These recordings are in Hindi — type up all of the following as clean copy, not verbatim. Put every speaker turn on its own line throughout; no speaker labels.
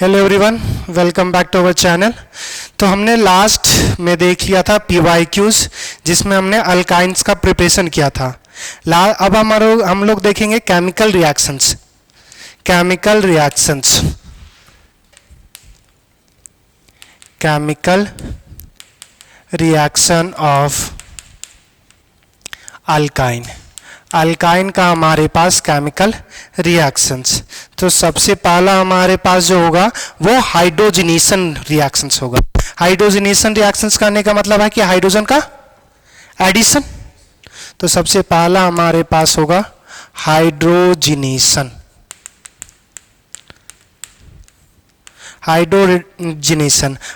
Hello everyone, welcome back to our channel. तो हमने लास्ट में देख लिया था PYQs, जिसमें हमने अल्काइंस का प्रिपरेशन किया था। अब हम लोग देखेंगे chemical reactions. Chemical reaction of alkyne. Alkyne का हमारे पास केमिकल रिएक्शंस। तो सबसे पहला हमारे पास जो होगा वो हाइड्रोजनेशन रिएक्शंस होगा। हाइड्रोजनेशन रिएक्शंस करने का मतलब है कि हाइड्रोजन का एडिशन। तो सबसे पहला हमारे पास होगा हाइड्रोजनेशन।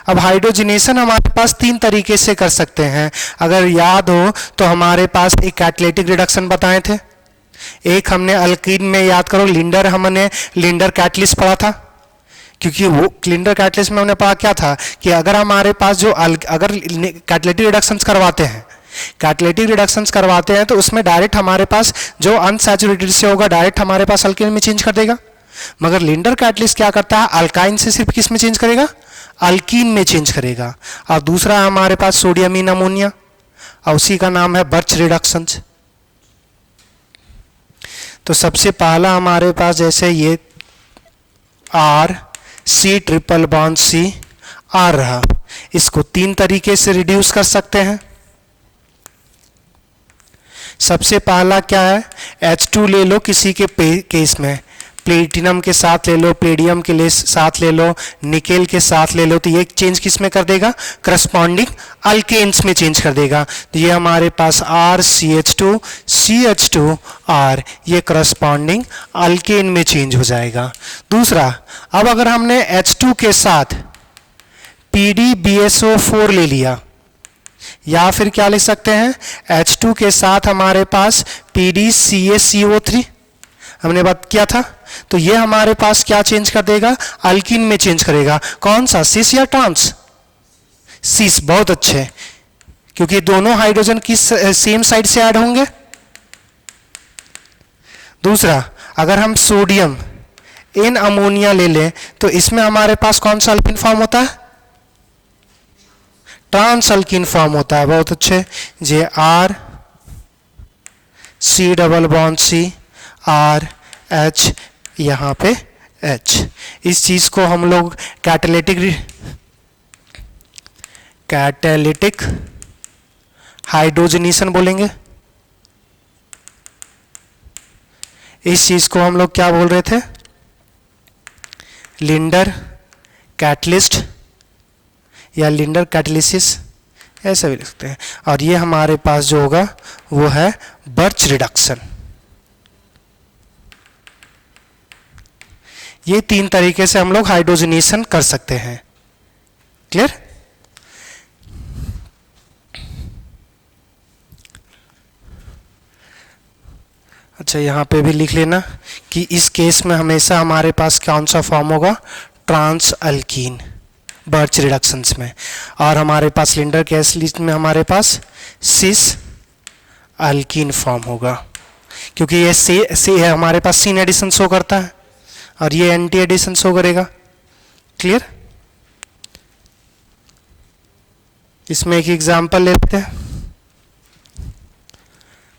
अब हाइड्रोजनेशन हमारे पास तीन तरीके से कर सकते हैं। अगर याद हो तो हमारे पास एक कैटालिटिक रिडक्शन बताए थे, एक हमने अल्कीन में याद करो लिंडर, हमने लिंडर कैटलिस्ट पढ़ा था। क्योंकि वो लिंडर कैटलिस्ट में हमने पढ़ा क्या था कि अगर हमारे पास जो अगर कैटालिटिक रिडक्शंस करवाते हैं तो उसमें डायरेक्ट हमारे पास जो अनसैचुरेटेड से होगा डायरेक्ट हमारे पास अल्कीन में चेंज कर देगा। मगर लिंडर कैटलिस्ट क्या करता है, अल्काइन से सिर्फ किस में चेंज करेगा, अल्कीन में चेंज करेगा। और दूसरा हमारे पास सोडियम इन अमोनिया, और उसी का नाम है बर्च रिडक्शन। तो सबसे पहला हमारे पास जैसे ये R≡C R रहा, इसको तीन तरीके से रिड्यूस कर सकते हैं। सबसे पहला क्या है, H2 ले लो, किसी के केस में प्लेटिनम के साथ ले लो, प्लेडियम के साथ ले लो, निकेल के साथ ले लो, तो ये चेंज किस में कर देगा, करस्पॉन्डिंग अल्केन्स में चेंज कर देगा। तो ये हमारे पास RCH2 CH2 R, ये करस्पॉन्डिंग अल्केन में चेंज हो जाएगा। दूसरा, अब अगर हमने H2 के साथ PDBSO4 ले लिया, या फिर क्या ले सकते हैं, H2 के साथ हमारे पास PDCaCO3 हमने बात किया था, तो ये हमारे पास क्या चेंज कर देगा, अल्कीन में चेंज करेगा। कौन सा, सिस या ट्रांस? सिस, बहुत अच्छे, क्योंकि दोनों हाइड्रोजन किस सेम साइड से ऐड होंगे। दूसरा, अगर हम सोडियम इन अमोनिया ले लें तो इसमें हमारे पास कौन सा अल्कीन फॉर्म होता है, ट्रांस अल्कीन फॉर्म होता है। बहुत अच्छे, जे R≡C R H, यहाँ पे H। इस चीज को हम लोग कैटालिटिक हाइड्रोजनेशन बोलेंगे। इस चीज को हम लोग क्या बोल रहे थे, लिंडर कैटलिस्ट या लिंडर कैटलिसिस, ऐसा भी लिख सकते हैं। और ये हमारे पास जो होगा वो है बर्च रिडक्शन। ये तीन तरीके से हम लोग हाइड्रोजनेशन कर सकते हैं। क्लियर? अच्छा, यहां पे भी लिख लेना कि इस केस में हमेशा हमारे पास कौन सा फॉर्म होगा, ट्रांस अल्कीन बर्च रिडक्शंस में। और हमारे पास लिंडर कैटलिस्ट में हमारे पास सिस अल्कीन फॉर्म होगा, क्योंकि ये से हमारे पास सीन एडिशन शो करता है और ये एंटी एडिशन शो करेगा। क्लियर? इसमें एक एग्जांपल लेते हैं।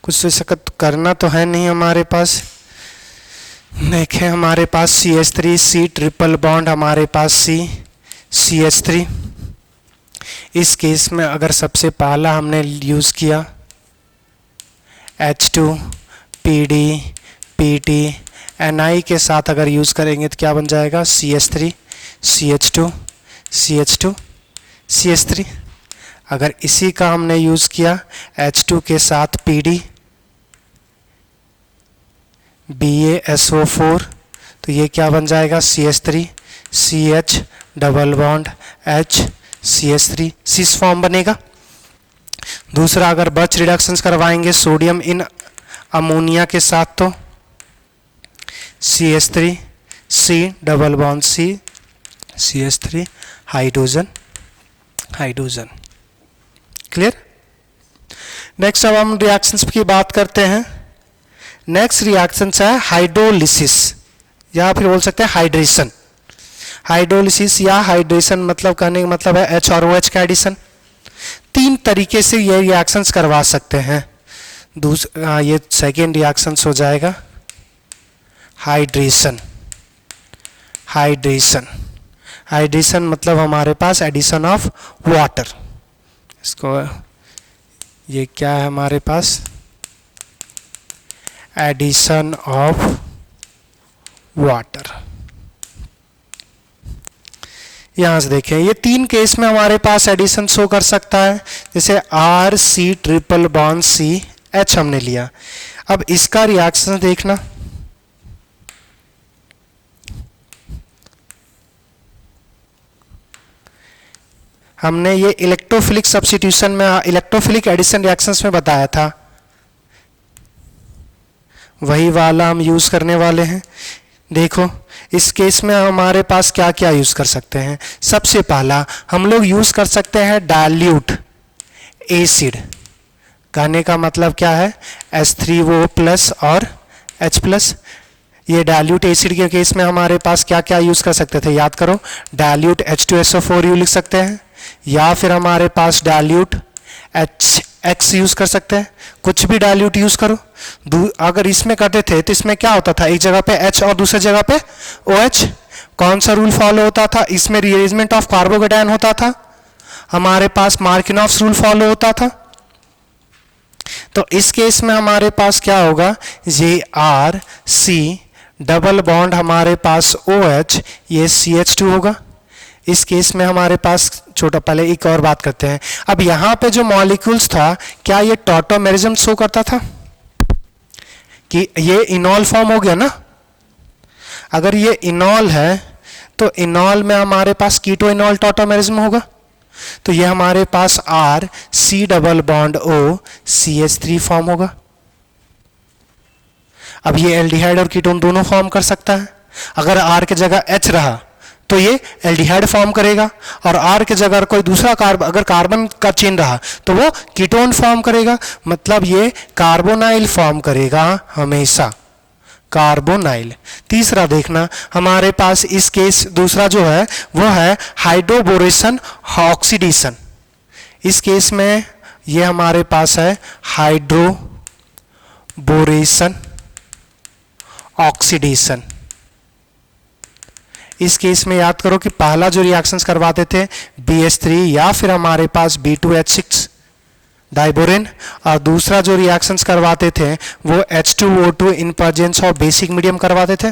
कुछ सकत करना तो है नहीं हमारे पास। देखें, हमारे पास CH3 C ट्रिपल बॉन्ड, हमारे पास CH3। इस केस में अगर सबसे पहला हमने यूज किया H2 PD PT Ni के साथ अगर यूज करेंगे तो क्या बन जाएगा, CH3 CH2 CH2 CH3। अगर इसी का हमने यूज किया H2 के साथ PD BaSO4, तो ये क्या बन जाएगा, CH3 CH double bond H CH3 cis form बनेगा। दूसरा, अगर बर्च रिडक्शंस करवाएंगे सोडियम इन अमोनिया के साथ, तो CH3 C double bond C CH3 hydrogen. Clear? Next अब हम रिएक्शंस की बात करते हैं। नेक्स्ट रिएक्शंस है हाइड्रोलिसिस, या फिर बोल सकते हैं हाइड्रेशन। हाइड्रोलिसिस या हाइड्रेशन मतलब कहने का मतलब है H और OH का एडिशन। 3 तरीके से ये रिएक्शंस करवा सकते हैं। ये सेकेंड रिएक्शंस हो जाएगा हाइड्रेशन। हाइड्रेशन हाइड्रेशन मतलब हमारे पास एडिशन ऑफ वाटर। इसको ये क्या है हमारे पास, एडिशन ऑफ वाटर। यहां से देखें ये 3 केस में हमारे पास एडिशन शो कर सकता है। जैसे RC ट्रिपल बॉन्ड CH हमने लिया। अब इसका रिएक्शन देखना, हमने ये इलेक्ट्रोफिलिक सब्स्टिट्यूशन में, इलेक्ट्रोफिलिक एडिशन रिएक्शंस में बताया था, वही वाला हम यूज करने वाले हैं। देखो इस केस में हमारे पास क्या क्या यूज कर सकते हैं। सबसे पहला हम लोग यूज कर सकते हैं डाइल्यूट एसिड। कहने का मतलब क्या है, H3O प्लस और H प्लस। ये डाइल्यूट एसिड के केस में हमारे पास क्या क्या यूज कर सकते थे, याद करो। डाइल्यूट H2SO4 लिख सकते हैं, या फिर हमारे पास डाइल्यूट HX यूज कर सकते हैं। कुछ भी डाइल्यूट यूज करो। अगर इसमें करते थे तो इसमें क्या होता था, एक जगह पे H और दूसरी जगह पे OH। कौन सा रूल फॉलो होता था इसमें, रीअरेंजमेंट ऑफ कार्बोकेटायन होता था, हमारे पास मार्किनॉफ्स रूल फॉलो होता था। तो इस केस में हमारे पास क्या होगा, ये RC डबल बॉन्ड हमारे पास OH, ये CH2 होगा। इस केस में हमारे पास छोटा, पहले एक और बात करते हैं। अब यहां पे जो मॉलिक्यूल्स था, क्या ये टॉटोमेरिज्म शो करता था कि ये इनॉल फॉर्म हो गया ना। अगर ये इनॉल है तो इनॉल में हमारे पास कीटो इनॉल टॉटोमेरिज्म होगा। तो ये हमारे पास RC double bond O CH3 form होगा। अब ये एल्डिहाइड और कीटोन दोनों फॉर्म कर सकता है। अगर R की जगह H रहा तो ये एल्डिहाइड फॉर्म करेगा, और R की जगह कोई दूसरा अगर कार्बन का चेन रहा तो वो कीटोन फॉर्म करेगा। मतलब ये कार्बोनाइल फॉर्म करेगा हमेशा, कार्बोनाइल। तीसरा देखना हमारे पास इस केस दूसरा जो है वो है हाइड्रोबोरेशन ऑक्सीडेशन। इस केस में ये हमारे पास है हाइड्रोबोरेशन ऑक्सीडेशन। इस केस में याद करो कि पहला जो रिएक्शंस करवाते थे BH3 या फिर हमारे पास B2H6 डाइबोरेन, और दूसरा जो रिएक्शंस करवाते थे वो H2O2 in presence of basic medium करवाते थे।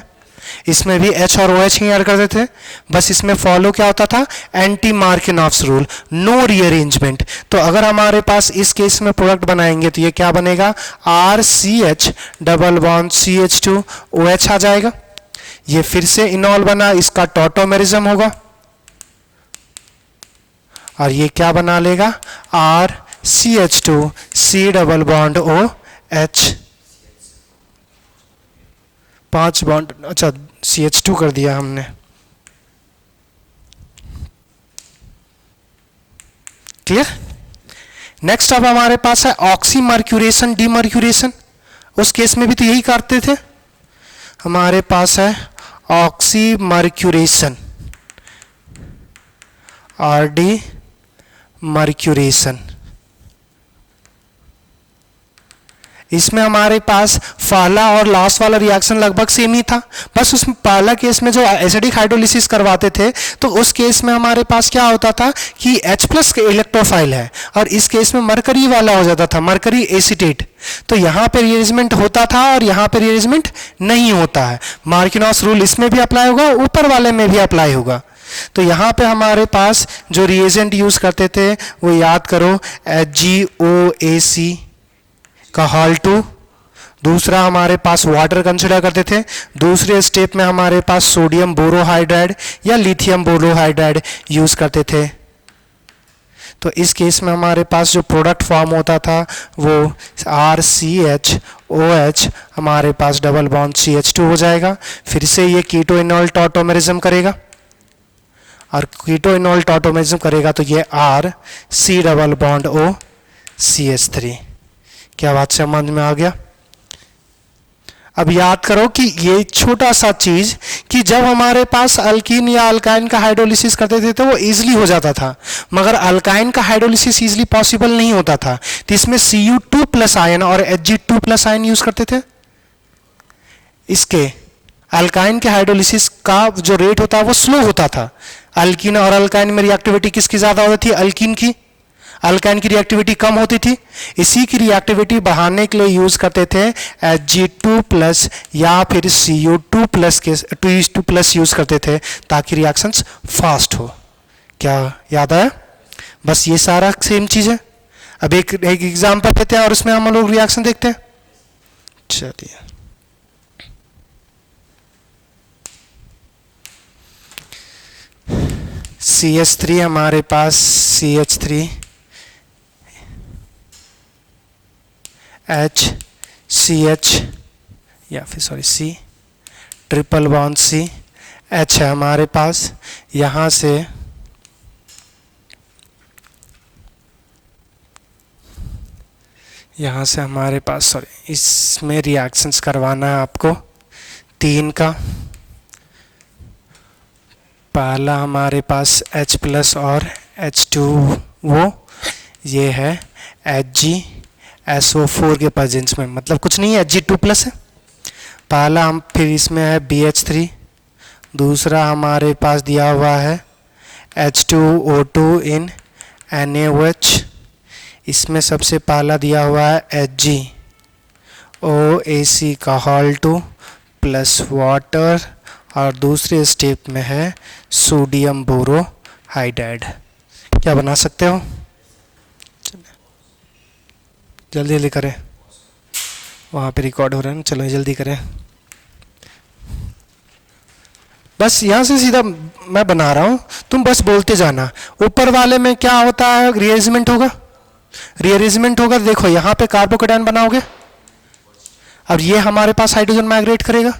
इसमें भी H और OH ही ऐड करते थे। बस इसमें फॉलो क्या होता था, एंटी मार्किनॉफ्स रूल, नो रीअरेंजमेंट। तो अगर हमारे पास इस केस में प्रोडक्ट बनाएंगे तो ये क्या बनेगा, RCH double bond CH2 OH आ जाएगा। ये फिर से इनॉल बना, इसका टॉटोमेरिज्म होगा, और ये क्या बना लेगा, RCH2 C double bond OH 5 bond, अच्छा CH2 कर दिया हमने। क्लियर। नेक्स्ट अब हमारे पास है ऑक्सीमर्क्यूरेशन डीमर्क्यूरेशन। उस केस में भी तो यही करते थे। हमारे पास है ऑक्सीमर्क्यूरेशन और डीमर्क्यूरेशन। इसमें हमारे पास पहला और लास्ट वाला रिएक्शन लगभग सेम ही था। बस उसमें पहला केस में जो एसिडिक हाइड्रोलिसिस करवाते थे तो उस केस में हमारे पास क्या होता था कि H प्लस के इलेक्ट्रोफाइल है, और इस केस में मरकरी वाला हो जाता था, मरकरी एसीटेट। तो यहाँ पे रीअरेंजमेंट होता था और यहाँ पे रीअरेंजमेंट नहीं होता है। मार्किनॉस रूल इसमें भी अप्लाई होगा, ऊपर वाले में भी अप्लाई होगा। तो यहाँ पे हमारे पास जो रिएजेंट यूज करते थे वो याद करो, HgOAc का हॉल 2। दूसरा हमारे पास वाटर कंसिडर करते थे। दूसरे स्टेप में हमारे पास सोडियम बोरोहाइड्राइड या लिथियम बोरोहाइड्राइड यूज करते थे। तो इस केस में हमारे पास जो प्रोडक्ट फॉर्म होता था वो RCHOH हमारे पास डबल बॉन्ड CH2 हो जाएगा। फिर से ये कीटो इनॉल टॉटोमेरिज्म करेगा, और कीटो इनॉल टॉटोमेरिज्म करेगा तो ये RC double bond O CH3। क्या बात समझ में आ गया। अब याद करो कि ये छोटा सा चीज कि जब हमारे पास अल्कीन या अल्काइन का हाइड्रोलिसिस करते थे तो वो इजीली हो जाता था, मगर अल्काइन का हाइड्रोलिसिस इजीली पॉसिबल नहीं होता था, तो इसमें Cu2 प्लस आयन और Hg2 प्लस आयन यूज करते थे। इसके अल्काइन के हाइड्रोलिसिस का जो रेट होता है वो स्लो होता था। अल्कीन और अल्काइन में रिएक्टिविटी किसकी ज्यादा होती थी? अल्कीन की। अल्काइन की रिएक्टिविटी कम होती थी। इसी की रिएक्टिविटी बढ़ाने के लिए यूज करते थे Hg2 प्लस या फिर Cu2 प्लस के 2:2 प्लस यूज करते थे ताकि रिएक्शंस फास्ट हो। क्या याद आया? बस ये सारा सेम चीज है। अब एक एग्जांपल देते हैं और उसमें हम लोग रिएक्शन देखते हैं। चलिए, CH3 हमारे पास CH3 H CH या फिर sorry C triple bond C H है हमारे पास। यहाँ से हमारे पास सॉरी इसमें रिएक्शंस करवाना है आपको 3 का। पहला हमारे पास H प्लस और H2 वो ये है HgSO4 के प्रेजेंस में, मतलब कुछ नहीं है, Hg2 प्लस है पहला। हम फिर इसमें है BH3, दूसरा हमारे पास दिया हुआ है H2O2 इन NaOH, इसमें सबसे पहला दिया हुआ है HgOAC का हॉल 2 प्लस वाटर, और दूसरे स्टेप में है सोडियम बोरोहाइड्राइड। क्या बना सकते हो? जल्दी जल्दी करें, वहाँ पे रिकॉर्ड हो रहा है ना, चलो जल्दी करें। बस यहाँ से सीधा मैं बना रहा हूँ, तुम बस बोलते जाना। ऊपर वाले में क्या होता है? रीअरेंजमेंट होगा। रीअरेंजमेंट होगा, देखो यहाँ पे कार्बोकेटायन बनाओगे, अब ये हमारे पास हाइड्रोजन माइग्रेट करेगा।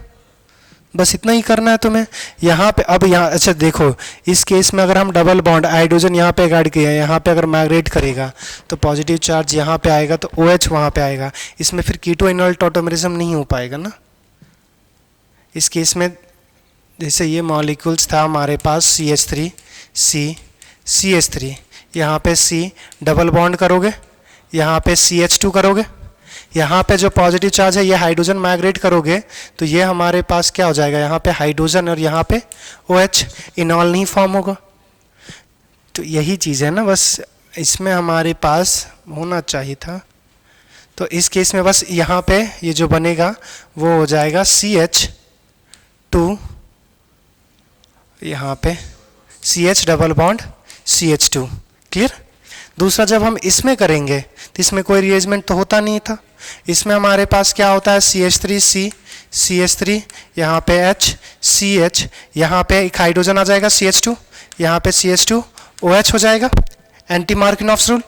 बस इतना ही करना है तुम्हें। यहाँ पे अब यहाँ अच्छा देखो, इस केस में अगर हम डबल बॉन्ड हाइड्रोजन यहाँ पे ऐड किया है, यहाँ पे अगर माइग्रेट करेगा तो पॉजिटिव चार्ज यहाँ पे आएगा तो OH वहाँ पे आएगा। इसमें फिर कीटो इनर्ट टॉटोमेरिज्म नहीं हो पाएगा ना। इस केस में जैसे ये मॉलिक्यूल्स था हमारे पास CH3 C CH3, यहाँ पे C डबल बॉन्ड करोगे, यहाँ पे CH2 करोगे, यहाँ पे जो पॉजिटिव चार्ज है ये हाइड्रोजन माइग्रेट करोगे तो ये हमारे पास क्या हो जाएगा? यहाँ पे हाइड्रोजन और यहाँ पे OH, इनॉल नहीं फॉर्म होगा। तो यही चीज़ है ना, बस इसमें हमारे पास होना चाहिए था। तो इस केस में बस यहाँ पे ये जो बनेगा वो हो जाएगा CH2, यहाँ पे CH double bond CH2। Clear? दूसरा जब हम इसमें करेंगे तो इसमें कोई रिएरेंजमेंट तो होता नहीं था। इसमें हमारे पास क्या होता है? CH3 C CH3, यहाँ पे H CH, यहाँ पे एक हाइड्रोजन आ जाएगा CH2, यहाँ पे CH2 OH हो जाएगा, एंटी मार्किनॉफ्स रूल।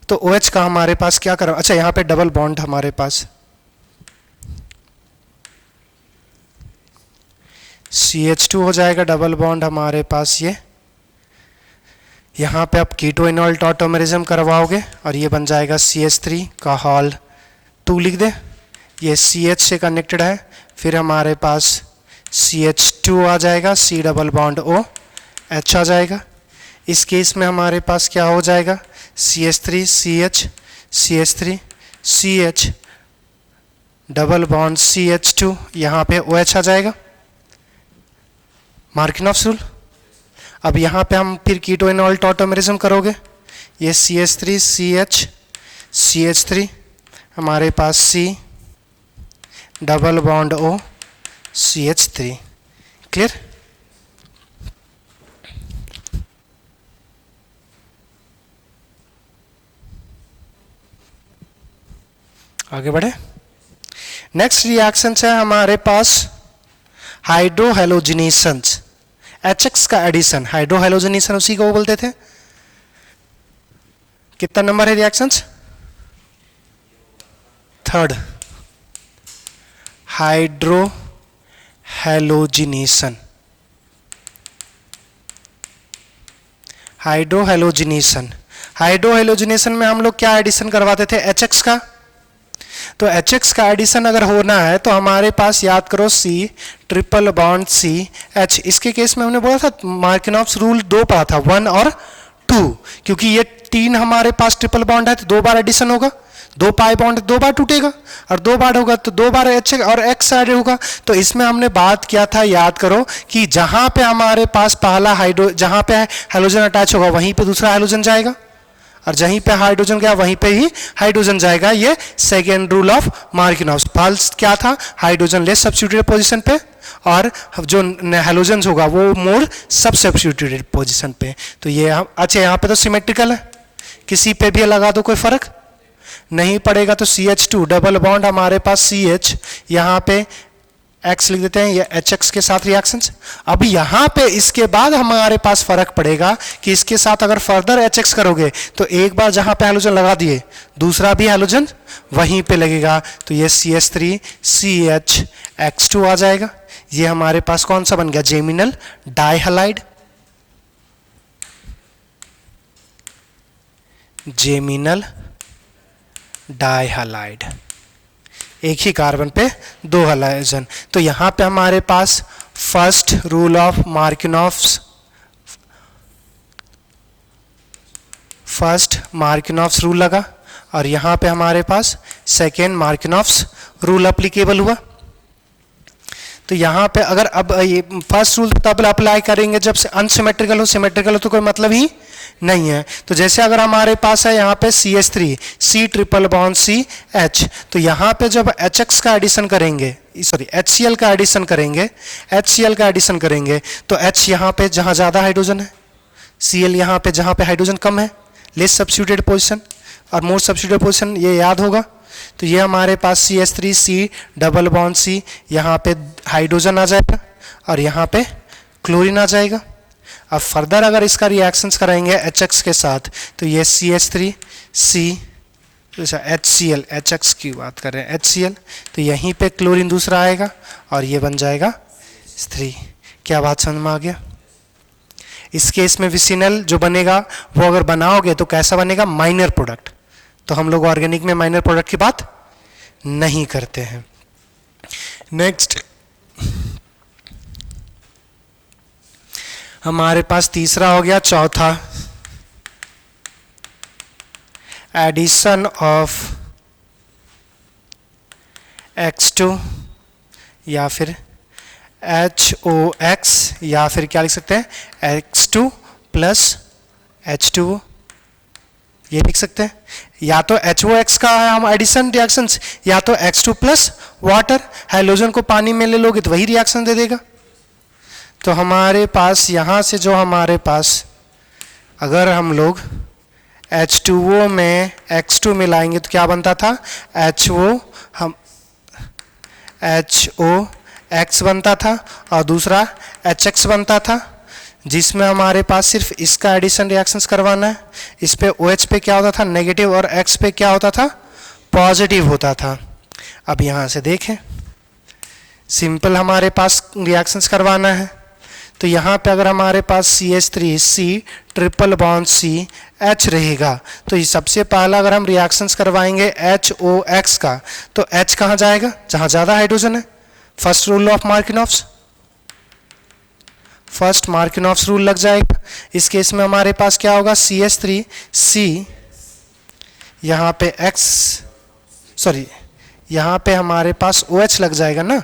तो OH का हमारे पास क्या करो? अच्छा, यहाँ पे डबल बॉन्ड हमारे पास CH2 हो जाएगा, डबल बॉन्ड हमारे पास ये। यहाँ पे आप कीटो इनॉल टॉटोमेरिज्म करवाओगे और ये बन जाएगा CH3 का हॉल 2 लिख दे, ये CH से कनेक्टेड है। फिर हमारे पास CH2 आ जाएगा, C double bond O H आ जाएगा। इस केस में हमारे पास क्या हो जाएगा? CH3 CH CH3 CH double bond CH2, यहाँ पे OH आ जाएगा, मार्किनॉफ्स रूल। अब यहाँ पे हम फिर कीटो इनॉल टॉटोमेरिज्म करोगे, ये CH3 CH CH3 हमारे पास C double bond O CH3। Clear? आगे बढ़े। नेक्स्ट रिएक्शन है हमारे पास हाइड्रोहेलोजिनेशन, HX का एडिशन। हाइड्रोहेलोजिनेशन उसी को बोलते थे। कितना नंबर है रिएक्शंस? Third, hydrohalogenation. हाइड्रोहेलोजिनेशन में हम लोग क्या एडिशन करवाते थे? HX का। तो HX का एडिशन अगर होना है तो हमारे पास याद करो C ट्रिपल बॉन्ड CH। इसके केस में हमने बोला था मार्किनॉफ्स रूल 2 पढ़ा था, 1 और 2, क्योंकि ये 3 हमारे पास ट्रिपल बॉन्ड है तो 2 बार एडिशन होगा, 2 पाई बॉन्ड 2 बार टूटेगा और 2 बार होगा तो 2 बार H और X ऐड होगा। तो इसमें हमने बात किया था, याद करो कि जहां पे हमारे पास पहला जहां पे हाइड्रोजन अटैच होगा वहीं पे दूसरा हाइड्रोजन जाएगा और जहीं पे हाइड्रोजन गया वहीं पे ही हाइड्रोजन जाएगा। ये second rule of Markovnikov's. First क्या था, हाइड्रोजन लेस सब्स्टिट्यूटेड पोजीशन पे और जो हाइड्रोजन होगा वो मोर सब सब्स्टिट्यूटेड पोजीशन पे। तो ये अच्छा यहाँ पे तो सिमेट्रिकल है, किसी पे भी लगा दो कोई फर्क नहीं पड़ेगा। तो CH2 डबल बॉन्ड हमारे पास CH, यहाँ पे X लिख देते हैं, ये HX के साथ रिएक्शंस। अब यहाँ पे इसके बाद हमारे पास फर्क पड़ेगा कि इसके साथ अगर फर्दर HX करोगे तो एक बार जहाँ पे हाइड्रोजन लगा दिए दूसरा भी हाइड्रोजन वहीं पे लगेगा, तो ये CH3 CHX2 आ जाएगा। ये हमारे पास कौन सा बन गया, जेमिनल डाइहलाइड। जेमिनल डाइहलाइड, एक ही कार्बन पे 2 हाइड्रोजन। तो यहां पे हमारे पास first rule of Markovnikov's, first Markovnikov's rule लगा और यहां पे हमारे पास सेकेंड मार्किनॉफ्स रूल अप्लीकेबल हुआ। तो यहाँ पे अगर अब ये फर्स्ट रूल तब अप्लाई करेंगे जब से अनसिमेट्रिकल हो, सिमेट्रिकल हो तो कोई मतलब ही नहीं है। तो जैसे अगर हमारे पास है यहाँ पे CH3 C triple bond CH, तो यहाँ पे जब HX का एडिशन करेंगे, सॉरी HCl का एडिशन करेंगे, HCl का एडिशन करेंगे तो H यहाँ पे जहाँ ज़्यादा हाइड्रोजन है, Cl यहाँ पे जहाँ पे हाइड्रोजन कम है, लेस सब्स्टिट्यूटेड पोजीशन और मोर सब्स्टिट्यूटेड पोजीशन, ये याद होगा। तो ये हमारे पास CH3 C double bond C, यहाँ पे हाइड्रोजन आ जाएगा और यहाँ पे क्लोरीन आ जाएगा। अब फर्दर अगर इसका रिएक्शंस कराएंगे HX के साथ तो ये CH3 C HCl, HX की बात कर रहे हैं HCl, तो यहीं पे क्लोरीन दूसरा आएगा और ये बन जाएगा 3। क्या बात समझ में आ गया? इस केस में विसिनल जो बनेगा वो अगर बनाओगे तो कैसा बनेगा, माइनर प्रोडक्ट। तो हम लोग ऑर्गेनिक में माइनर प्रोडक्ट की बात नहीं करते हैं। नेक्स्ट हमारे पास तीसरा हो गया, चौथा एडिशन ऑफ X2 या फिर HOX या फिर क्या लिख सकते हैं X2 प्लस H2O, ये लिख सकते हैं। या तो HOX का है हम एडिशन रिएक्शंस, या तो X2 प्लस वाटर, हाइड्रोजन को पानी में ले लोगे तो वही रिएक्शन दे देगा। तो हमारे पास यहाँ से जो हमारे पास अगर हम लोग H2O में X2 मिलाएंगे तो क्या बनता था, HOX बनता था और दूसरा HX बनता था, जिसमें हमारे पास सिर्फ इसका एडिशन रिएक्शंस करवाना है। इस पे OH पे क्या होता था, नेगेटिव, और X पे क्या होता था, पॉजिटिव होता था। अब यहाँ से देखें, सिंपल हमारे पास रिएक्शंस करवाना है। तो यहाँ पे अगर हमारे पास CH3 C triple bond CH रहेगा तो ये सबसे पहला अगर हम रिएक्शंस करवाएंगे HOX का तो H कहाँ जाएगा, जहाँ ज़्यादा हाइड्रोजन है। First rule of Markovnikov's, first Markovnikov's rule लग जाएगा। इस केस में हमारे पास क्या होगा, CH3 C, यहाँ पे यहाँ पे हमारे पास OH लग जाएगा ना,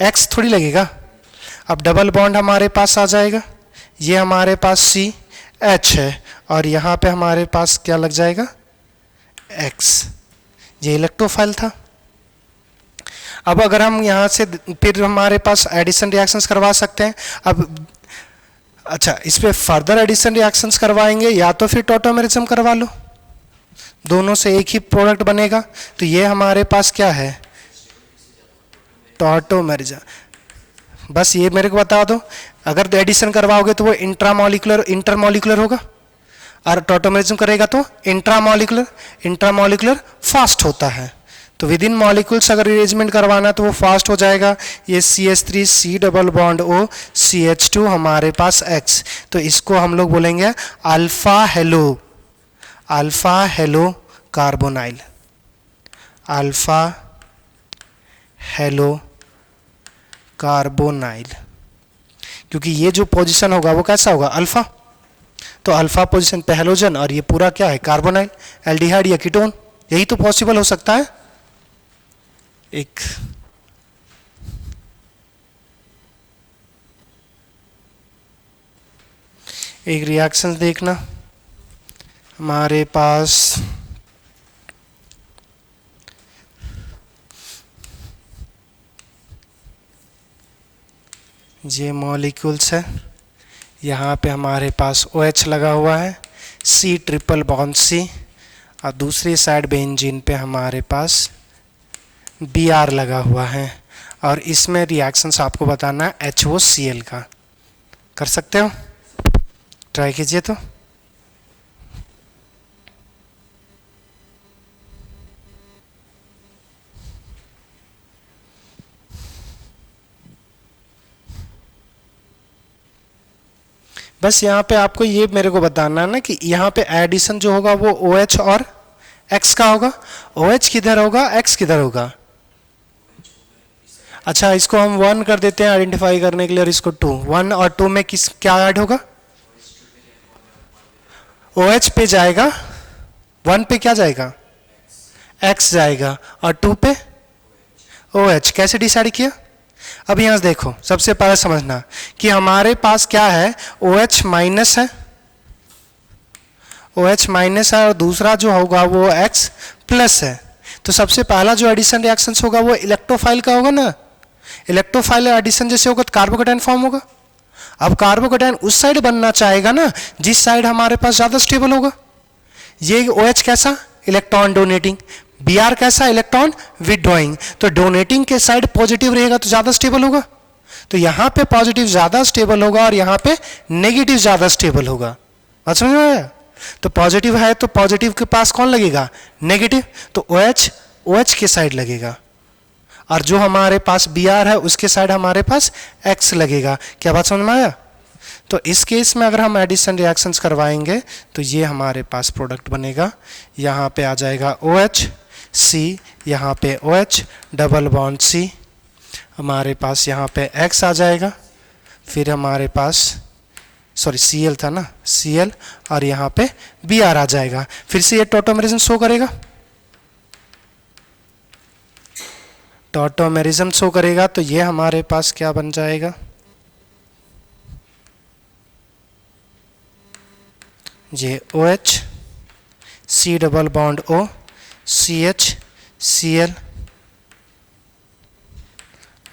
X थोड़ी लगेगा। अब डबल बॉन्ड हमारे पास आ जाएगा, ये हमारे पास CH है और यहाँ पे हमारे पास क्या लग जाएगा, X। ये इलेक्ट्रोफाइल था। अब अगर हम यहाँ से फिर हमारे पास एडिशन रिएक्शंस करवा सकते हैं। अब अच्छा, इस पे फर्दर एडिशन रिएक्शंस करवाएंगे या तो फिर टॉटोमेरिज्म करवा लो, दोनों से एक ही प्रोडक्ट बनेगा। तो ये हमारे पास क्या है, टॉटोमेरिज्म। बस ये मेरे को बता दो, अगर एडिशन करवाओगे तो वो इंटरमॉलिक्यूलर होगा और टॉटोमेरिज्म करेगा तो इंट्रामॉलिक्यूलर फास्ट होता है। तो विद इन मॉलिक्यूल्स अगर अरेंजमेंट करवाना तो वो फास्ट हो जाएगा। ये CH3 C double bond O CH2 हमारे पास X, तो इसको हम लोग बोलेंगे alpha hello carbonyl, alpha hello carbonyl, क्योंकि ये जो पोजीशन होगा वो कैसा होगा, अल्फा। तो अल्फा पोजीशन पे हेलोजन और ये पूरा क्या है, कार्बोनाइल, एल्डिहाइड या कीटोन, यही तो पॉसिबल हो सकता है। एक रिएक्शन देखना, हमारे पास ये मॉलिक्यूल्स है, यहाँ पे हमारे पास OH लगा हुआ है, C ट्रिपल बॉन्ड C, और दूसरी साइड बेंजीन पे हमारे पास Br लगा हुआ है, और इसमें रिएक्शंस आपको बताना है HOCl का। कर सकते हो, ट्राई कीजिए। तो बस यहाँ पे आपको ये मेरे को बताना है ना कि यहाँ पे एडिशन जो होगा वो OH और X का होगा। OH किधर होगा, X किधर होगा। अच्छा, इसको हम 1 कर देते हैं आइडेंटिफाई करने के लिए, और इसको 2। 1 और 2 में किस क्या ऐड होगा, OH पे जाएगा, 1 पे क्या जाएगा, X जाएगा, और 2 पे OH। कैसे डिसाइड किया, अब यहाँ से देखो, सबसे पहले समझना कि हमारे पास क्या है, OH माइनस है, OH माइनस है, और दूसरा जो होगा वो X प्लस है। तो सबसे पहला जो एडिशन रिएक्शन होगा वो इलेक्ट्रोफाइल का होगा ना। इलेक्ट्रोफाइल एडिशन जैसे होगा तो कार्बोकेटाइन फॉर्म होगा। अब कार्बोकेटाइन उस साइड बनना चाहेगा ना जिस साइड हमारे पास ज़्यादा स्टेबल होगा। ये OH कैसा, इलेक्ट्रॉन डोनेटिंग, Br कैसा, इलेक्ट्रॉन विड्रॉइंग। तो डोनेटिंग के साइड पॉजिटिव रहेगा तो ज़्यादा स्टेबल होगा। तो यहाँ पे पॉजिटिव ज़्यादा स्टेबल होगा और यहाँ पे नेगेटिव ज़्यादा स्टेबल होगा। बात समझ में आया। तो पॉजिटिव है तो पॉजिटिव के पास कौन लगेगा, नेगेटिव, तो OH के साइड लगेगा, और जो हमारे पास Br है उसके साइड हमारे पास X लगेगा। क्या बात समझ में आया। तो इस केस में अगर हम एडिशन रिएक्शंस करवाएंगे तो ये हमारे पास प्रोडक्ट बनेगा। यहाँ पे आ जाएगा OH C, यहाँ पे OH डबल बॉन्ड C, हमारे पास यहाँ पे X आ जाएगा, फिर हमारे पास सॉरी Cl था ना, Cl, और यहाँ पे Br आ जाएगा। फिर से ये टॉटोमेरिज्म शो करेगा, टॉटोमेरिज्म शो करेगा। तो ये हमारे पास क्या बन जाएगा, ये OH C double bond O CH Cl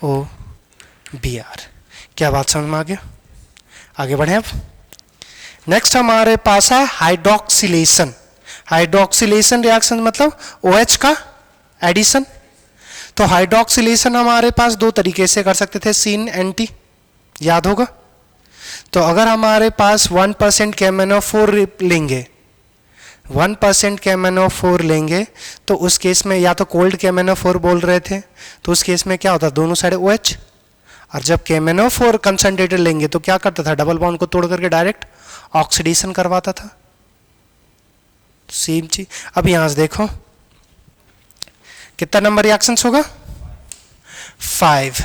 O Br। क्या बात समझ में आ गया। आगे बढ़े। अब नेक्स्ट हमारे पास है हाइड्रोक्सिलेशन। हाइड्रोक्सिलेशन रिएक्शन मतलब OH का एडिशन। तो हाइड्रोक्सिलेशन हमारे पास दो तरीके से कर सकते थे, सीन एंटी, याद होगा। तो अगर हमारे पास 1% KMnO4 लेंगे, 1% KMnO4 लेंगे तो उस केस में या तो कोल्ड KMnO4 बोल रहे थे, तो उस केस में क्या होता, दोनों साइड OH। और जब KMnO4 कंसंट्रेटेड लेंगे तो क्या करता था, डबल बॉन्ड को तोड़ करके डायरेक्ट ऑक्सीडेशन करवाता था। सेम चीज। अब यहां से देखो कितना नंबर रिएक्शंस होगा, 5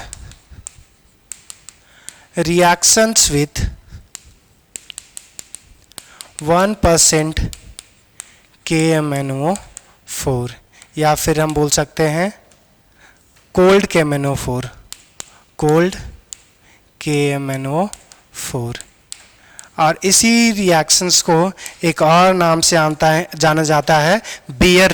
रिएक्शंस विथ 1% KMnO4, या फिर हम बोल सकते हैं कोल्ड KMnO4, कोल्ड KMnO4। और इसी रिएक्शंस को एक और नाम से जाना जाता है Baeyer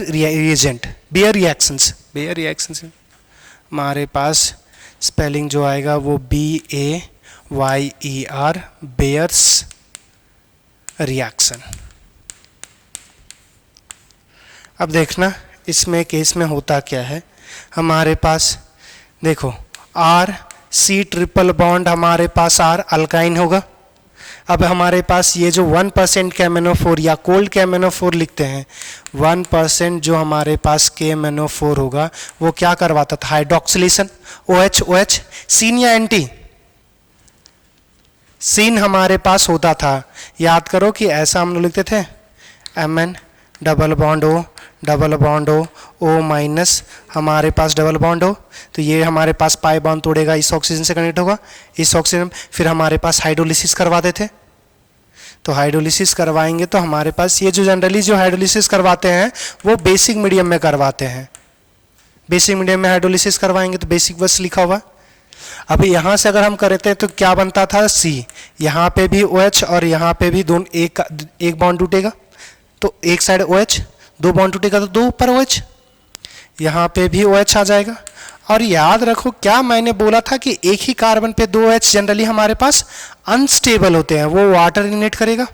reagent, Baeyer reactions. Baeyer reactions हमारे पास स्पेलिंग जो आएगा वो BAYER, बेयर्स रिएक्शन। अब देखना इसमें केस में होता क्या है। हमारे पास देखो C ट्रिपल बॉन्ड, हमारे पास R अल्काइन होगा। अब हमारे पास ये जो 1% KMnO4 या कोल्ड KMnO4 लिखते हैं, 1% जो हमारे पास KMnO4 होगा वो क्या करवाता था, हाइड्रोक्सिलेशन, OH। सीन या एंटी, सीन हमारे पास होता था। याद करो कि ऐसा हम लोग लिखते थे, Mn double bond O O minus हमारे पास डबल बॉन्ड हो, तो ये हमारे पास पाई बॉन्ड तोड़ेगा, इस ऑक्सीजन से कनेक्ट होगा, इस ऑक्सीजन। फिर हमारे पास हाइड्रोलिसिस करवा देते, तो हाइड्रोलिसिस करवाएंगे तो हमारे पास ये जो जनरली जो हाइड्रोलिसिस करवाते हैं वो बेसिक मीडियम में करवाते हैं, बेसिक मीडियम में हाइड्रोलिसिस करवाएंगे तो बेसिक बस लिखा हुआ। अभी यहाँ से अगर हम करते हैं तो क्या बनता था C, यहाँ पे भी OH और यहाँ पे भी दोनों एक बॉन्ड टूटेगा, तो एक साइड OH, दो बॉन्ड टूटेगा तो दो ऊपर OH, यहाँ पे भी OH आ जाएगा। और याद रखो क्या मैंने बोला था कि एक ही कार्बन पे दो OH जनरली हमारे पास अनस्टेबल होते हैं, वो वाटर एलिमिनेट करेगा।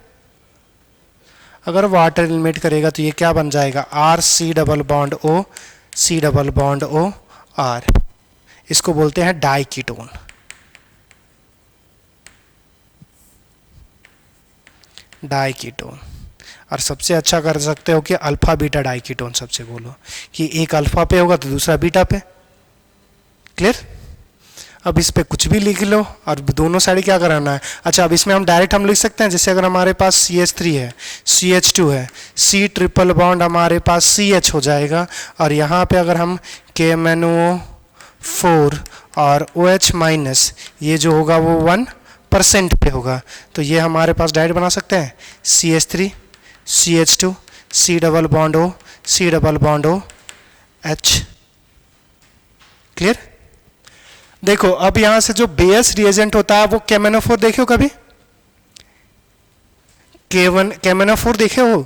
अगर वाटर एलिमिनेट करेगा तो ये क्या बन जाएगा, RC double bond O, C double bond O R, इसको बोलते हैं डाइकीटोन। डाइकीटोन। और सबसे अच्छा कर सकते हो कि अल्फा बीटा डाइकीटोन सबसे बोलो, कि एक अल्फा पे होगा तो दूसरा बीटा पे। क्लियर? अब इस पे कुछ भी लिख लो और दोनों साइड क्या कराना है। अच्छा, अब इसमें हम डायरेक्ट हम लिख सकते हैं, जैसे अगर हमारे पास CH3 है, CH2 है, C ट्रिपल बॉन्ड हमारे पास CH हो जाएगा, और यहाँ पे अगर हम KMnO4 और OH माइनस, ये जो होगा वो 1% पे होगा, तो ये हमारे पास डायरेक्ट बना सकते हैं CH3 CH2 C double bond O C double bond O H। Clear? देखो अब यहां से जो बेस रिएजेंट होता है वो KMnO4 देखे हो कभी? KMnO4 देखे हो?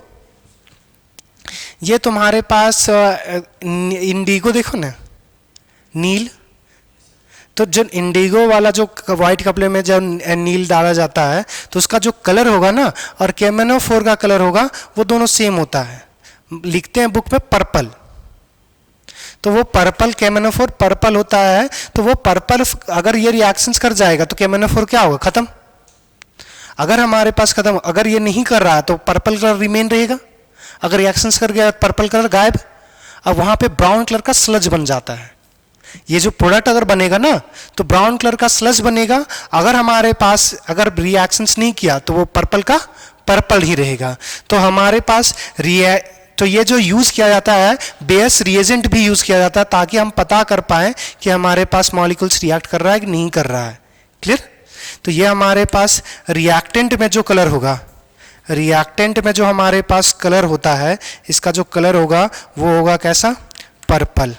ये तुम्हारे पास इंडिगो देखो ना, नील, तो जो इंडिगो वाला जो व्हाइट कपड़े में जब नील डाला जाता है तो उसका जो कलर होगा ना और KMnO4 का कलर होगा वो दोनों सेम होता है, लिखते हैं बुक में पर्पल। तो वो पर्पल KMnO4 पर्पल होता है, तो वो पर्पल अगर ये रिएक्शंस कर जाएगा तो KMnO4 क्या होगा, खत्म। अगर हमारे पास खत्म, अगर ये नहीं कर रहा तो पर्पल कलर रिमेन रहेगा, अगर रिएक्शंस कर गया पर्पल कलर गायब। अब वहां पे ब्राउन कलर का स्लज बन जाता है। ये जो प्रोडक्ट अगर बनेगा ना तो ब्राउन कलर का स्लज बनेगा, अगर हमारे पास अगर रिएक्शंस नहीं किया तो वो पर्पल का पर्पल ही रहेगा। तो हमारे पास तो ये जो यूज किया जाता है बेस रिएजेंट भी यूज किया जाता है ताकि हम पता कर पाए कि हमारे पास मॉलिक्यूल्स रिएक्ट कर रहा है कि नहीं कर रहा है। क्लियर? तो ये हमारे पास रिएक्टेंट में जो कलर होगा, रिएक्टेंट में जो हमारे पास कलर होता है, इसका जो कलर होगा वो होगा कैसा, पर्पल।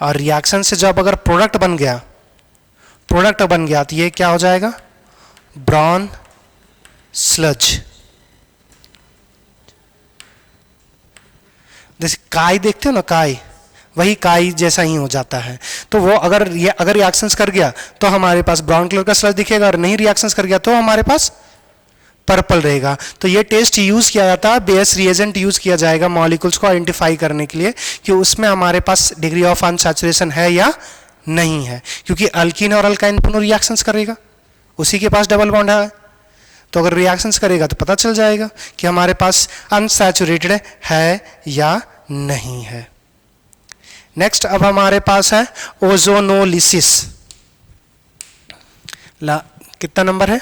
और रिएक्शन से जब अगर प्रोडक्ट बन गया तो ये क्या हो जाएगा, ब्राउन स्लज। जैसे काई देखते हो ना, काई, वही काई जैसा ही हो जाता है। तो वो अगर रिएक्शंस कर गया तो हमारे पास ब्राउन कलर का स्लज दिखेगा, और नहीं रिएक्शंस कर गया तो हमारे पास पर्पल रहेगा। तो ये टेस्ट यूज किया जाता है, बेस रिएजेंट यूज किया जाएगा मॉलिक्यूल्स को आइडेंटिफाई करने के लिए कि उसमें हमारे पास डिग्री ऑफ अनसैचुरेशन है या नहीं है, क्योंकि अल्कीन और अल्काइन दोनों रिएक्शंस करेगा, उसी के पास डबल बॉन्ड है, तो अगर रिएक्शंस करेगा तो पता चल जाएगा कि हमारे पास अनसैचुरेटेड है या नहीं है। नेक्स्ट अब हमारे पास है ओजोनोलिसिस। कितना नंबर है,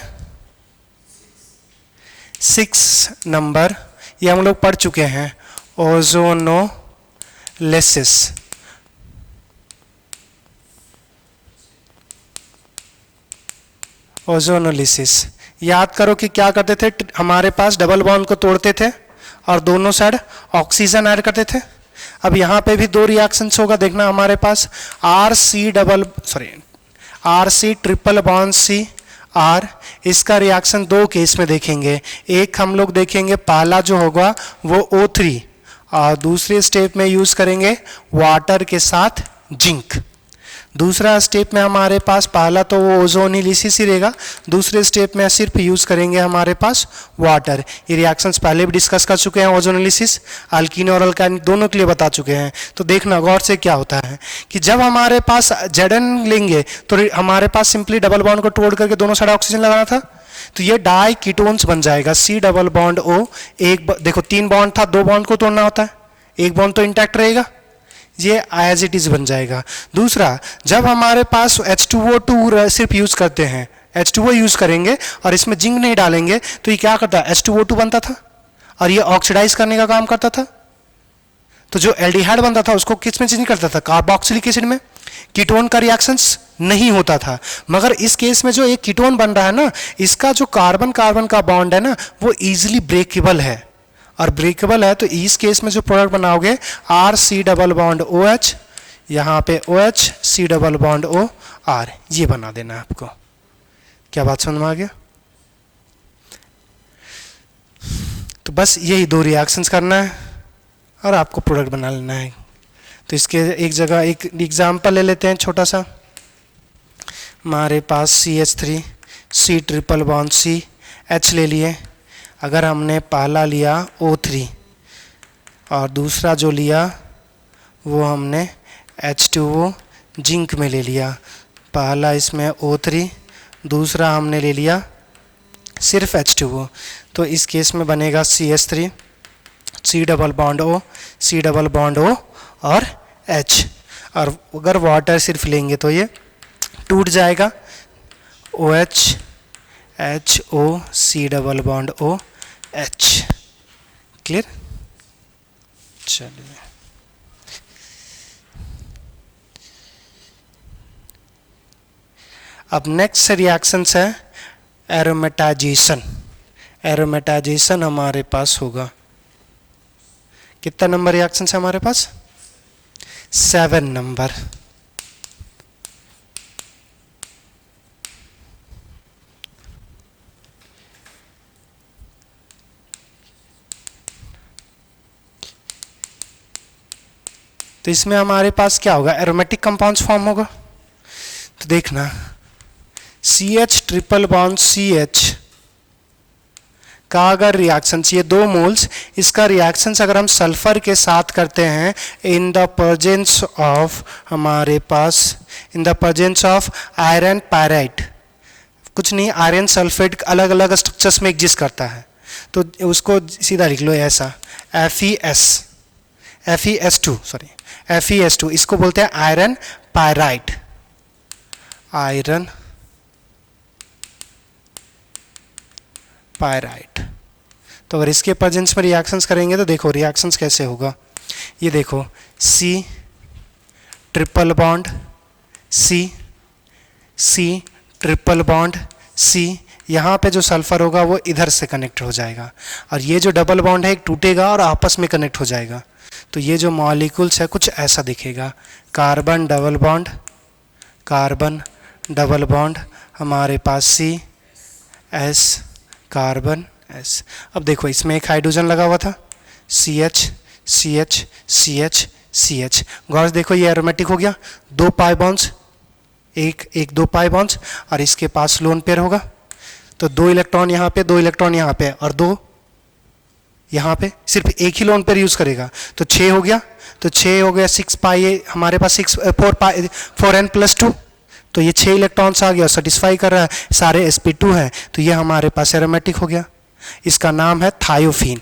6 नंबर, ये हम लोग पढ़ चुके हैं, ओजोनोलिसिस। ओजोनोलिसिस याद करो कि क्या करते थे, हमारे पास डबल बॉन्ड को तोड़ते थे और दोनों साइड ऑक्सीजन ऐड करते थे। अब यहाँ पे भी दो रिएक्शंस होगा, देखना हमारे पास RC triple bond C R, इसका रिएक्शन दो केस में देखेंगे। एक हम लोग देखेंगे पहला जो होगा वो O3, और दूसरे स्टेप में यूज करेंगे वाटर के साथ जिंक। दूसरा स्टेप में हमारे पास पहला तो वो ओजोनोलिसिस ही रहेगा, दूसरे स्टेप में सिर्फ यूज करेंगे हमारे पास वाटर। ये रिएक्शंस पहले भी डिस्कस कर चुके हैं, ओजोनोलिसिस अल्कीन और अल्काइन दोनों के लिए बता चुके हैं। तो देखना गौर से क्या होता है कि जब हमारे पास Zn लेंगे तो हमारे पास सिंपली डबल बॉन्ड को तोड़ करके दोनों साइड ऑक्सीजन लगाना था, तो ये डाई कीटोन्स बन जाएगा, C डबल बॉन्ड O। एक देखो 3 बॉन्ड था, 2 बॉन्ड को तोड़ना होता है, एक बॉन्ड तो इंटैक्ट रहेगा, ये एज इट इज बन जाएगा। दूसरा, जब हमारे पास H2O2 सिर्फ यूज करते हैं, H2O यूज करेंगे और इसमें जिंक नहीं डालेंगे तो ये क्या करता है, H2O2 बनता था और ये ऑक्सीडाइज करने का काम करता था। तो जो एल्डिहाइड बनता था उसको किस में चेंज करता था, कार्बोक्सिलिक एसिड में। कीटोन का रिएक्शंस नहीं होता था। मगर इस केस में जो एक कीटोन बन रहा है ना, इसका जो कार्बन कार्बन का बॉन्ड है ना, वो इजीली ब्रेकेबल है। और ब्रेकेबल है तो इस केस में जो प्रोडक्ट बनाओगे R C double bond O H, यहाँ पे O H C double bond O R, ये बना देना है आपको। क्या बात समझ में आ गया? तो बस यही दो रिएक्शंस करना है और आपको प्रोडक्ट बना लेना है। तो इसके एक जगह एक एग्जाम्पल ले लेते हैं छोटा सा। हमारे पास CH3 C triple bond C H ले लिए। अगर हमने पहला लिया O3 और दूसरा जो लिया वो हमने H2O जिंक में ले लिया। पहला इसमें O3, दूसरा हमने ले लिया सिर्फ H2O, तो इस केस में बनेगा CH3 C double bond O C double bond O और H। और अगर वाटर सिर्फ लेंगे तो ये टूट जाएगा, OH HO C double bond O H। Clear? चलिए अब नेक्स्ट रिएक्शंस है एरोमेटाइजेशन। एरोमेटाइजेशन हमारे पास होगा, कितना नंबर रिएक्शंस है हमारे पास? 7 नंबर। तो इसमें हमारे पास क्या होगा, एरोमेटिक कंपाउंड्स फॉर्म होगा। तो देखना CH ट्रिपल बॉन्ड CH का अगर रिएक्शंस, ये 2 मोल्स, इसका रिएक्शंस अगर हम सल्फर के साथ करते हैं इन द प्रेजेंस ऑफ, हमारे पास in the presence of iron pyrite, कुछ नहीं आयरन सल्फेट अलग अलग स्ट्रक्चर्स में एग्जिस्ट करता है, तो उसको सीधा लिख लो ऐसा FeS2, इसको बोलते हैं आयरन पायराइट। Iron pyrite. तो अगर इसके प्रेजेंस में रिएक्शंस करेंगे तो देखो रिएक्शंस कैसे होगा। ये देखो C triple bond C, C triple bond C, यहाँ पे जो सल्फर होगा वो इधर से कनेक्ट हो जाएगा और ये जो डबल बॉन्ड है एक टूटेगा और आपस में कनेक्ट हो जाएगा। तो ये जो मॉलिक्यूल्स है कुछ ऐसा दिखेगा, carbon double bond, carbon double bond, हमारे पास C S कार्बन S। अब देखो इसमें एक हाइड्रोजन लगा हुआ था CH CH CH CH। गौर से देखो ये एरोमेटिक हो गया, 2 पाई बॉन्ड्स, एक 2 पाई बॉन्ड्स और इसके पास लोन पेयर होगा। तो 2 इलेक्ट्रॉन यहाँ पे, 2 इलेक्ट्रॉन यहाँ पे और 2 यहाँ पे, सिर्फ एक ही लोन पेयर यूज करेगा तो 6 हो गया। तो 6 हो गया 6 पाई, हमारे पास 4n+2, तो ये 6 इलेक्ट्रॉन्स आ गया, सेटिस्फाई कर रहा है, सारे sp2 हैं, तो ये हमारे पास एरोमेटिक हो गया। इसका नाम है थायोफीन।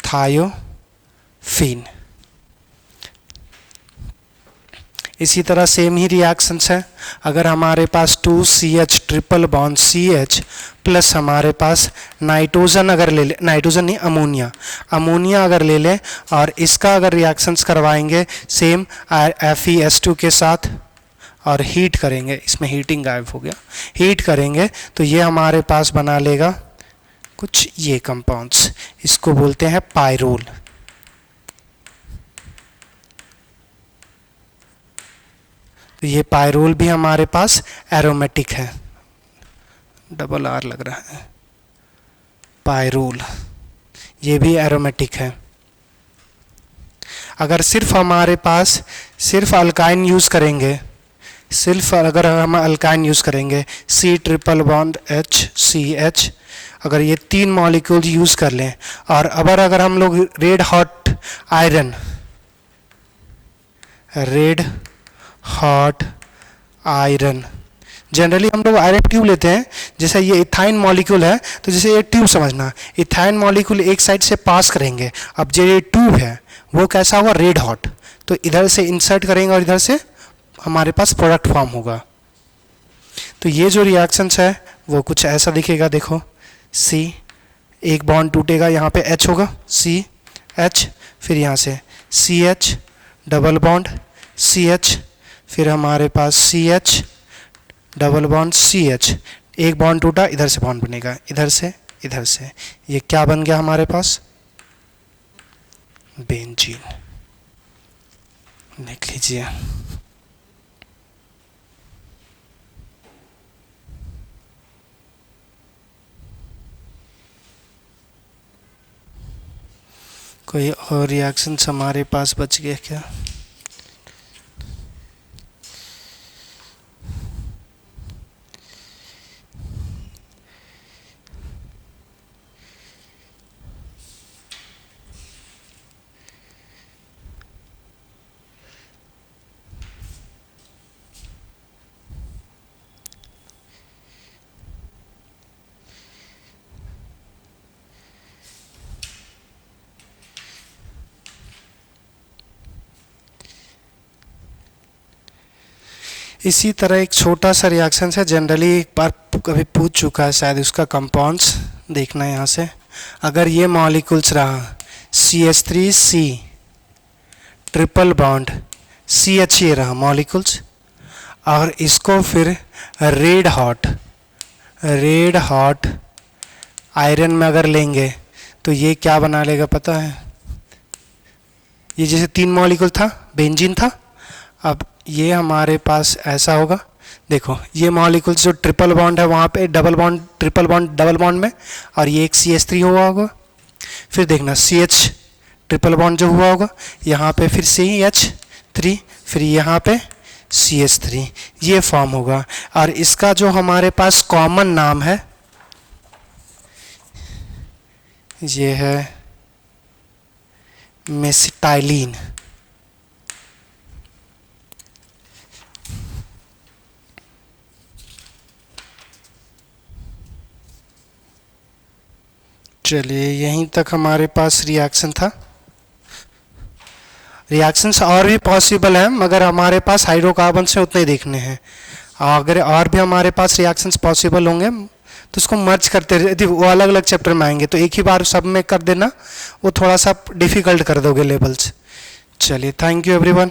थायोफीन। इसी तरह सेम ही रिएक्शंस है। अगर हमारे पास 2CH triple bond CH plus हमारे पास नाइट्रोजन अगर ले ले, नाइट्रोजन नहीं अमोनिया अगर ले लें और इसका अगर रिएक्शंस करवाएंगे सेम FeS2 के साथ और हीट करेंगे, इसमें हीटिंग गायब हो गया, हीट करेंगे तो ये हमारे पास बना लेगा कुछ ये कंपाउंड्स, इसको बोलते हैं पायरोल। तो ये पायरोल भी हमारे पास एरोमेटिक है, डबल R लग रहा है, पायरोल, ये भी एरोमेटिक है। अगर सिर्फ हमारे पास सिर्फ अल्काइन यूज करेंगे, सिर्फ अगर हम अल्काइन यूज करेंगे C triple bond H CH, अगर ये 3 मॉलिक्यूल यूज कर लें और अगर हम लोग रेड हॉट आयरन, जनरली हम लोग आयरन ट्यूब लेते हैं, जैसे ये इथाइन मॉलिक्यूल है तो जैसे ये ट्यूब समझना, इथाइन मॉलिक्यूल एक साइड से पास करेंगे, अब जो ये ट्यूब है वो कैसा होगा, रेड हॉट, तो इधर से इंसर्ट करेंगे और इधर से हमारे पास प्रोडक्ट फॉर्म होगा। तो ये जो रिएक्शंस है वो कुछ ऐसा दिखेगा, देखो C, एक बॉन्ड टूटेगा, यहाँ पे H होगा, C H, फिर यहाँ से CH डबल बॉन्ड CH, फिर हमारे पास CH डबल बॉन्ड CH, एक बॉन्ड टूटा, इधर से बॉन्ड बनेगा, इधर से इधर से, ये क्या बन गया हमारे पास, बेंजीन। देख लीजिए। कोई और रिएक्शंस हमारे पास बच गए क्या? इसी तरह एक छोटा सा रिएक्शन है, जनरली एक बार कभी पूछ चुका है शायद, उसका कंपाउंड्स देखना है यहाँ से। अगर ये मॉलिक्यूल्स रहा CH3C ट्रिपल बॉन्ड CH, ये रहा मॉलिक्यूल्स, और इसको फिर रेड हॉट आयरन में अगर लेंगे तो ये क्या बना लेगा पता है? ये जैसे 3 मॉलिक्यूल था, बेंजीन था, अब ये हमारे पास ऐसा होगा। देखो ये मॉलिक्यूल्स जो ट्रिपल बॉन्ड है वहाँ पे double bond, triple bond double bond में, और ये एक CH3 हुआ होगा। फिर देखना CH ट्रिपल बॉन्ड जो हुआ होगा यहाँ पे, फिर CH3, फिर यहाँ पे CH3, ये फॉर्म होगा। और इसका जो हमारे पास कॉमन नाम है ये है मेसिटाइलिन। चलिए यहीं तक हमारे पास रिएक्शन था। रिएक्शंस और भी पॉसिबल हैं, मगर हमारे पास हाइड्रोकार्बन से उतने ही देखने हैं। अगर और भी हमारे पास रिएक्शंस पॉसिबल होंगे तो उसको मर्ज करते रहते, वो अलग अलग चैप्टर में आएंगे, तो एक ही बार सब में कर देना, वो थोड़ा सा डिफ़िकल्ट कर दोगे लेवल्स। चलिए, थैंक यू एवरीवन।